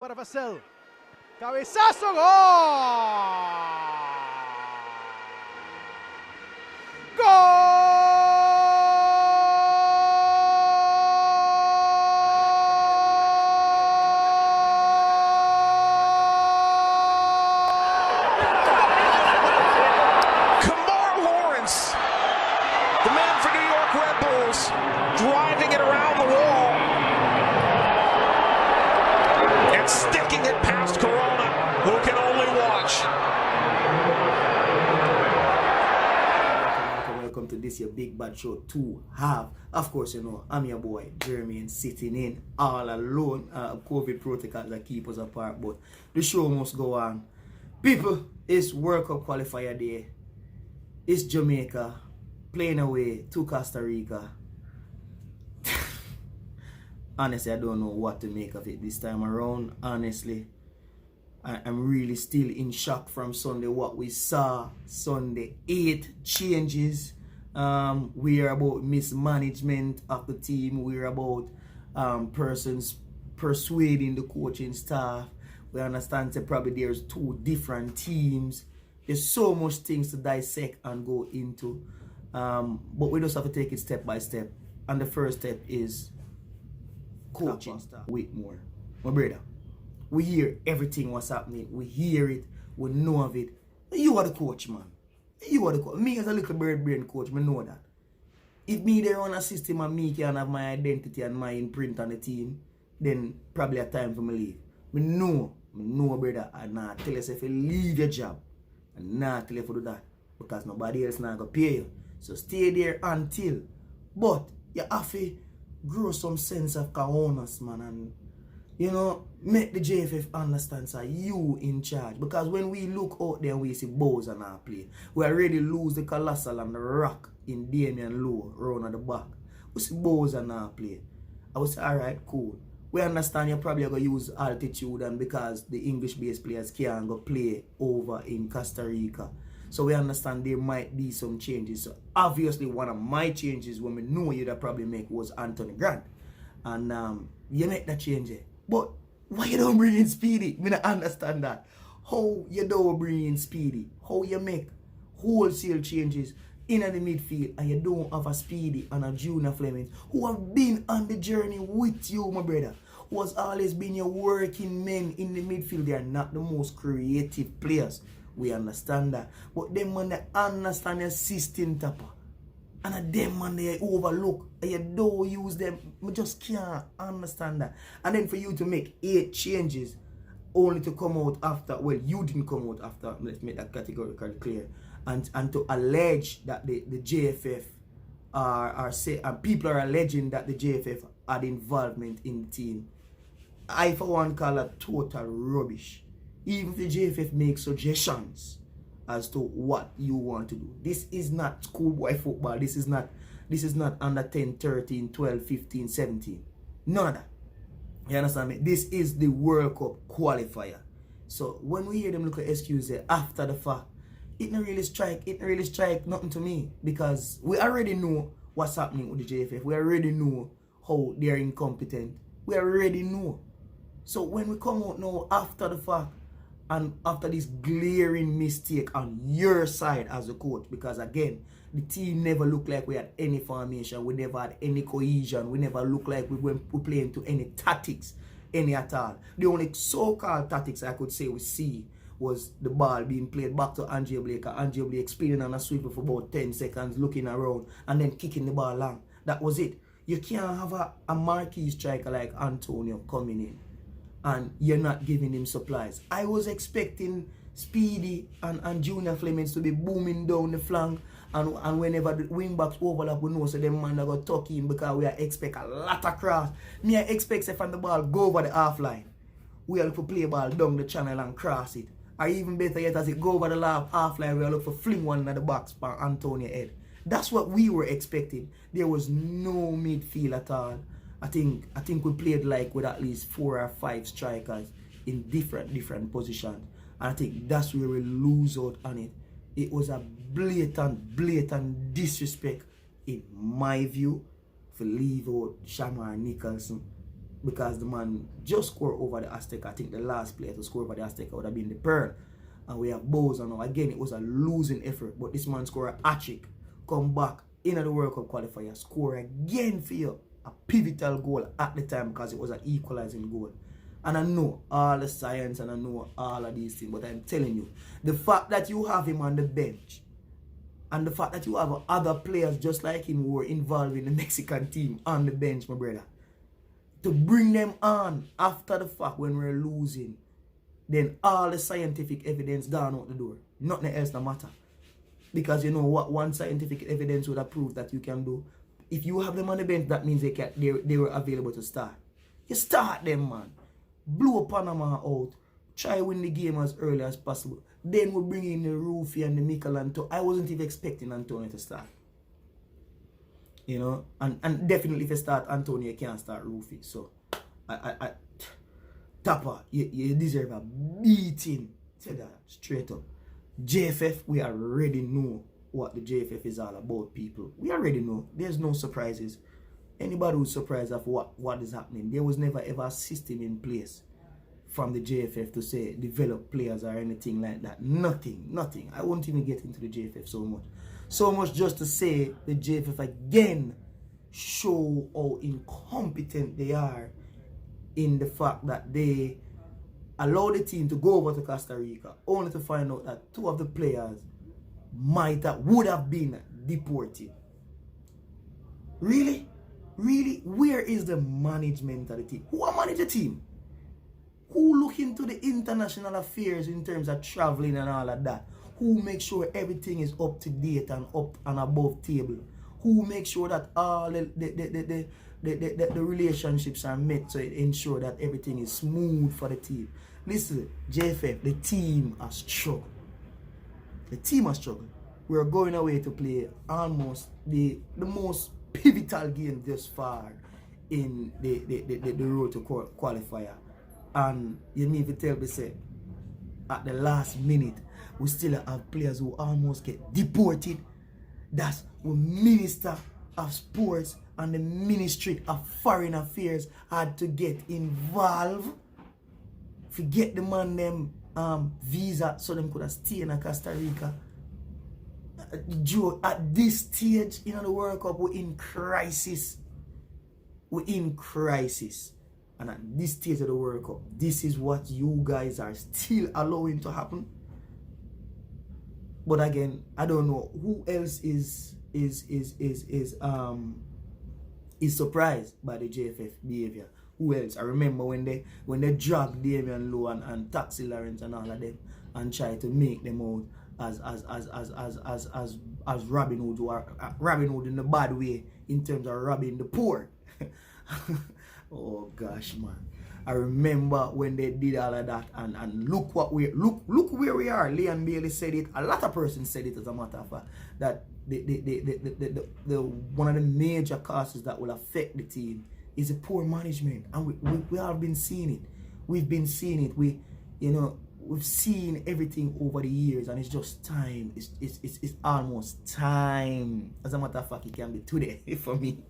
para Vassell. Cabezazo, gol! The man for New York Red Bulls, driving it around the wall and sticking it past Corona, who can only watch. Welcome to this your Big Bad Show 2.5. Of course, you know, I'm your boy, Jeremy, and sitting in all alone. COVID protocols that keep us apart, but the show must go on. People, it's World Cup qualifier day. It's Jamaica playing away to Costa Rica. Honestly, I don't know what to make of it this time around. Honestly, I'm really still in shock from Sunday. What we saw Sunday, 8 changes. We are about mismanagement of the team. We're about persons persuading the coaching staff. We understand that probably there's 2 different teams. There's so much things to dissect and go into. But we just have to take it step by step. And the first step is coaching staff. Wait more. My brother, we hear everything what's happening. We hear it. We know of it. You are the coach, man. You are the coach. Me as a little bird brain coach, I know that. If me there on a system and me can have my identity and my imprint on the team, then probably a time for me leave. I know, brother, and not tell yourself you leave your job. And not tell you to do that. Because nobody else not going to pay you. So stay there until. But you have to grow some sense of cojones, man. And, you know, make the JFF understand that you in charge. Because when we look out there and we see Bowser now play, we already lose the Colossal and the Rock in Damian Lowe round at the back. We see Bowser now play. I would say, alright, cool. We understand you're probably going to use altitude and because the English-based players can't go play over in Costa Rica. So we understand there might be some changes. So obviously one of my changes when we know you that probably make was Anthony Grant. And you make that change. But why you don't bring in Speedy? I don't understand that. How you don't bring in Speedy? How you make wholesale changes in the midfield and you don't have a Speedy and a Junior Fleming who have been on the journey with you, my brother, who has always been your working men in the midfield. They are not the most creative players. We understand that. But them man they understand your system tapper. And them man they overlook and you don't use them. I just can't understand that. And then for you to make 8 changes only to come out after, well, you didn't come out after, let's make that categorically clear. And to allege that the JFF are say, and people are alleging that the JFF had involvement in the team. I for one call that total rubbish. Even if the JFF makes suggestions as to what you want to do. This is not schoolboy football. This is not under 10, 13, 12, 15, 17. None of that. You understand me? This is the World Cup qualifier. So when we hear them look at excuses after the fact, it don't really strike nothing to me. Because we already know what's happening with the JFF. We already know how they're incompetent. We already know. So when we come out now after the fact, and after this glaring mistake on your side as a coach, because again, the team never looked like we had any formation, we never had any cohesion, we never looked like we play into any tactics, any at all. The only so-called tactics I could say we see was the ball being played back to Andre Blake, and Andre Blake spinning on a sweeper for about 10 seconds, looking around, and then kicking the ball long. That was it. You can't have a marquee striker like Antonio coming in and you're not giving him supplies. I was expecting Speedy and Junior Flemings to be booming down the flank, and whenever the wing backs overlap, we know so them man are going to tuck in because we expect a lot of cross. Me I expect say from the ball go over the half line. We are look for play ball down the channel and cross it. Or even better yet, as it go over the half line, we are look for fling one at the box for Antonio head. That's what we were expecting. There was no midfield at all. I think we played like with at least 4 or 5 strikers in different positions. And I think that's where we lose out on it. It was a blatant disrespect in my view for leave out Shamar Nicholson because the man just scored over the Aztec. I think the last player to score over the Aztec would have been the Pearl. And we have Bowser now. Again, it was a losing effort, but this man scored a hat-trick, come back into the World Cup qualifier, score again for you. A pivotal goal at the time because it was an equalizing goal. And I know all the science and I know all of these things, but I'm telling you, the fact that you have him on the bench and the fact that you have other players just like him who were involved in the Mexican team on the bench, my brother, to bring them on after the fact when we're losing, then all the scientific evidence gone out the door. Nothing else no matter. Because you know what one scientific evidence would have proved that you can do? If you have them on the bench, that means they were available to start. You start them, man. Blow Panama out. Try win the game as early as possible. Then we bring in the Rufy and the Michelangelo. I wasn't even expecting Antonio to start. You know, and definitely if you start Antonio, you can't start Rufy. So, Tapper, you deserve a beating. Say that straight up. JFF, we already know what the JFF is all about, people. We already know. There's no surprises. Anybody who's surprised of what is happening, there was never ever a system in place from the JFF to say develop players or anything like that. Nothing. I won't even get into the JFF so much. So much just to say the JFF again show how incompetent they are in the fact that they allow the team to go over to Costa Rica only to find out that two of the players would have been deported. Really? Where is the management of the team? Who manage the team? Who look into the international affairs in terms of traveling and all of that? Who make sure everything is up to date and up and above table? Who make sure that all the relationships are met so it ensure that everything is smooth for the team? Listen, JFF, the team has struggled. We're going away to play almost the most pivotal game thus far in the road to qualifier. And you need to tell me, say, at the last minute, we still have players who almost get deported. That's when Minister of Sports and the Ministry of Foreign Affairs had to get involved. Forget the man them visa so them could have stayed in Costa Rica. Joe, at this stage in the World Cup, we're in crisis. And at this stage of the World Cup, this is what you guys are still allowing to happen. But again, I don't know who else is surprised by the JFF behavior. Who else? I remember when they dragged Damian Lowe and Taxi Lawrence and all of them and tried to make them out as Robin Hood, or Robin Hood in the bad way in terms of robbing the poor. Oh gosh, man. I remember when they did all of that and look where we are. Leon Bailey said it. A lot of persons said it, as a matter of fact, that the one of the major causes that will affect the team is a poor management. And we have been seeing it. We've been seeing it. We've seen everything over the years, and it's just time. It's almost time. As a matter of fact, it can be today for me.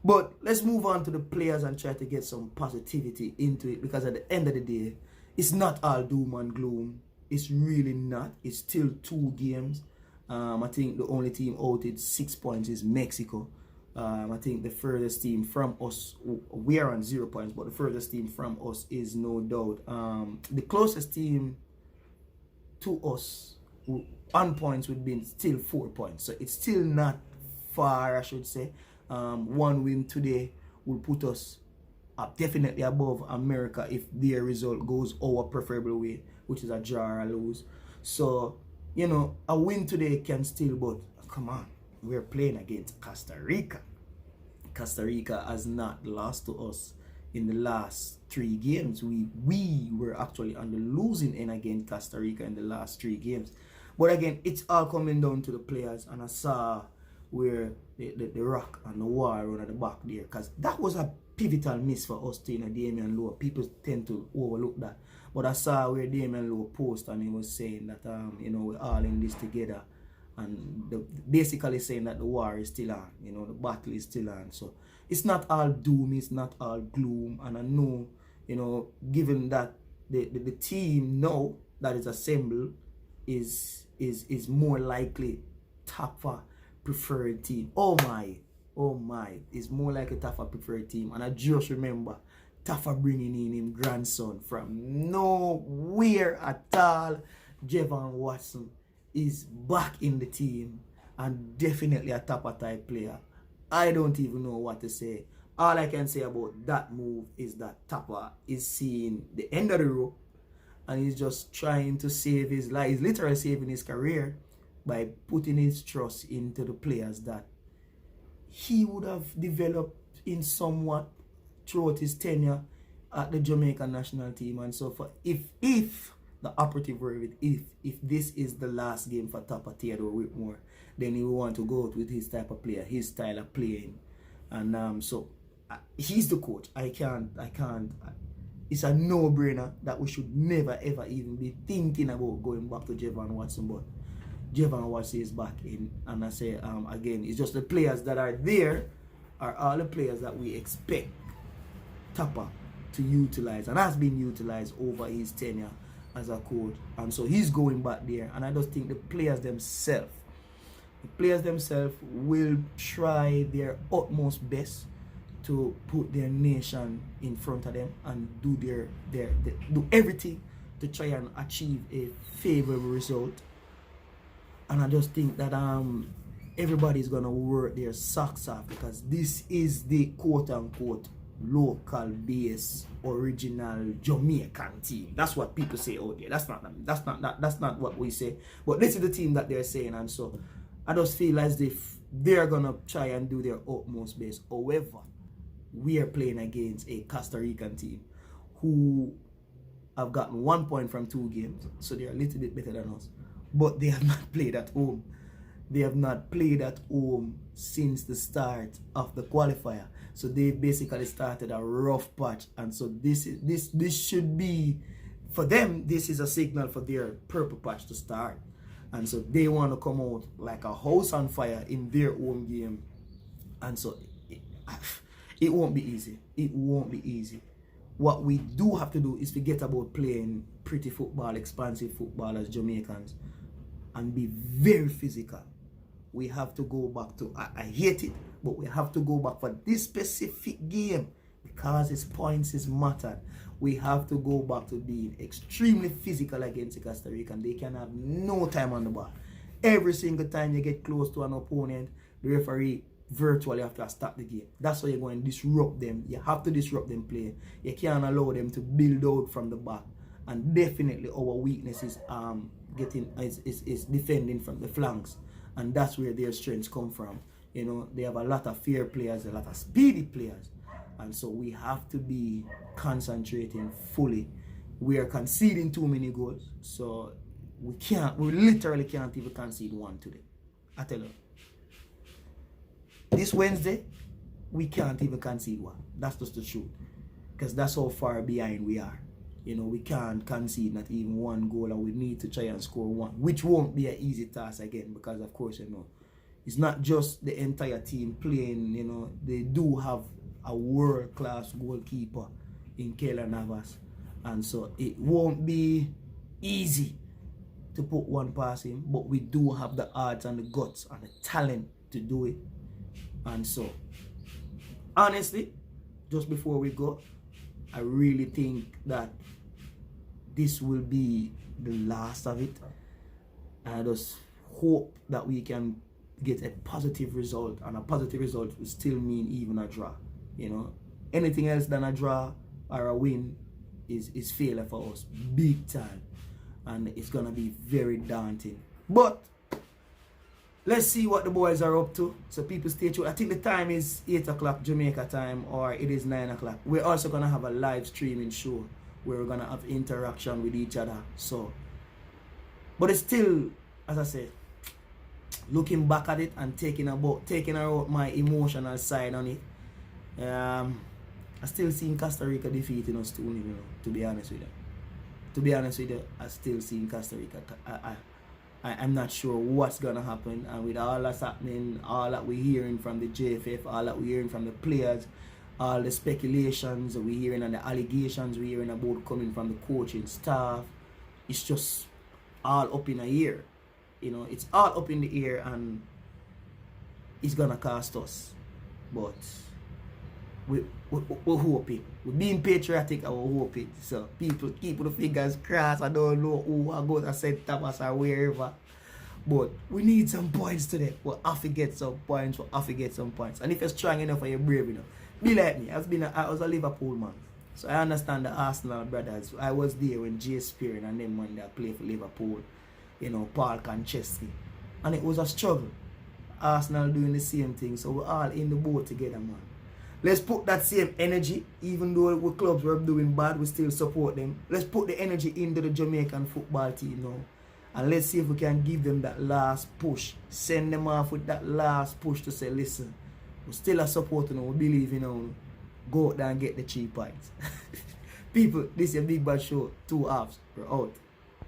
But let's move on to the players and try to get some positivity into it, because at the end of the day, it's not all doom and gloom. It's really not. It's still 2 games. I think the only team out at 6 points is Mexico. I think the furthest team from us, we are on 0 points, but the furthest team from us is no doubt the closest team to us on points would be still 4 points. So it's still not far, I should say. 1 win today will put us up definitely above America if their result goes our preferable way, which is a draw or a lose. So, a win today can still, but come on, we're playing against Costa Rica. Costa Rica has not lost to us in the last 3 games. We were actually on the losing end against Costa Rica in the last 3 games. But again, it's all coming down to the players, and I saw where the Rock and the War run at the back there, because that was a pivotal miss for us to Damian Lowe. People tend to overlook that, but I saw where Damian Lowe posted and he was saying that we're all in this together, and basically saying that the war is still on, the battle is still on. So it's not all doom, it's not all gloom. And I know, you know, given that the team now that is assembled is more likely Tafa preferred team. Oh my, it's more like a Tafa preferred team. And I just remember Tafa bringing in him grandson from nowhere at all. Javon Watson is back in the team and definitely a Tafa type player. I don't even know what to say. All I can say about that move is that Tafa is seeing the end of the rope and he's just trying to save his life. He's literally saving his career by putting his trust into the players that he would have developed in somewhat throughout his tenure at the Jamaican national team. And so for if the operative word, if this is the last game for Tafa Theodore Whitmore, then he will want to go out with his type of player, his style of playing. And so he's the coach. I can't. It's a no-brainer that we should never ever even be thinking about going back to Javon Watson. But Javon Watson is back in, and I say again, it's just the players that are there are all the players that we expect Tafa to utilize and has been utilized over his tenure as a coach. And so he's going back there, and I just think the players themselves will try their utmost best to put their nation in front of them and do do everything to try and achieve a favorable result. And I just think that everybody's gonna work their socks off, because this is the quote-unquote local base original Jamaican team. That's what people say out there. That's not what we say, but this is the team that they're saying. And so I just feel as if they're gonna try and do their utmost best. However, we are playing against a Costa Rican team who have gotten 1 point from 2 games, so they're a little bit better than us, but they have not played at home. They have not played at home since the start of the qualifier. So they basically started a rough patch. And so this should be, for them, this is a signal for their purple patch to start. And so they want to come out like a house on fire in their home game. And so it won't be easy. It won't be easy. What we do have to do is forget about playing pretty football, expansive football as Jamaicans, and be very physical. We have to go back to, I hate it, but we have to go back for this specific game because its points is mattered. We have to go back to being extremely physical against the Costa Rican. They can have no time on the ball. Every single time you get close to an opponent, the referee virtually have to stop the game. That's why you're going to disrupt them. You have to disrupt them play. You can't allow them to build out from the back. And definitely our weakness is defending from the flanks. And that's where their strengths come from. You know, they have a lot of thier players, a lot of speedy players. And so we have to be concentrating fully. We are conceding too many goals. So we literally can't even concede one today. I tell you. This Wednesday, we can't even concede one. That's just the truth. Because that's how far behind we are. You know, we can't concede not even one goal, and we need to try and score one, which won't be an easy task again, because of course, you know, it's not just the entire team playing. You know, they do have a world-class goalkeeper in Keylor Navas, and so it won't be easy to put one past him, but we do have the odds and the guts and the talent to do it. And so, honestly, just before we go, I really think that this will be the last of it. And I just hope that we can get a positive result, and a positive result will still mean even a draw. You know, anything else than a draw or a win is failure for us, big time, and it's gonna be very daunting. But let's see what the boys are up to. So people stay tuned. I think the time is 8 o'clock Jamaica time, or it is 9 o'clock. We're also gonna have a live streaming show where we're gonna have interaction with each other. So, but it's still, as I said, looking back at it and taking out my emotional side on it. I still see Costa Rica defeating us 2-0, you know, to be honest with you. I still see Costa Rica I'm not sure what's gonna happen, and with all that's happening, all that we're hearing from the JFF, all that we're hearing from the players, all the speculations we're hearing and the allegations we're hearing about coming from the coaching staff, it's just all up in the air. You know, it's all up in the air, and it's gonna cost us. But we're hoping. We're being patriotic and we're hoping. So people keep the fingers crossed. I don't know who I go to St. Thomas or wherever. But we need some points today. We have to get some points. And if you're strong enough and you're brave enough, be like me. I was a Liverpool man. So I understand the Arsenal brothers. I was there when Jay Spearing and them when they played for Liverpool. You know, Paul Conchesky. And it was a struggle. Arsenal doing the same thing. So we're all in the boat together, man. Let's put that same energy, even though the clubs were doing bad, we still support them. Let's put the energy into the Jamaican football team now. And let's see if we can give them that last push. Send them off with that last push to say, listen, we still are supporting them, we believe in them. Go out there and get the 3 points. People, this is a Big Bad Show. 2 halves. We're out.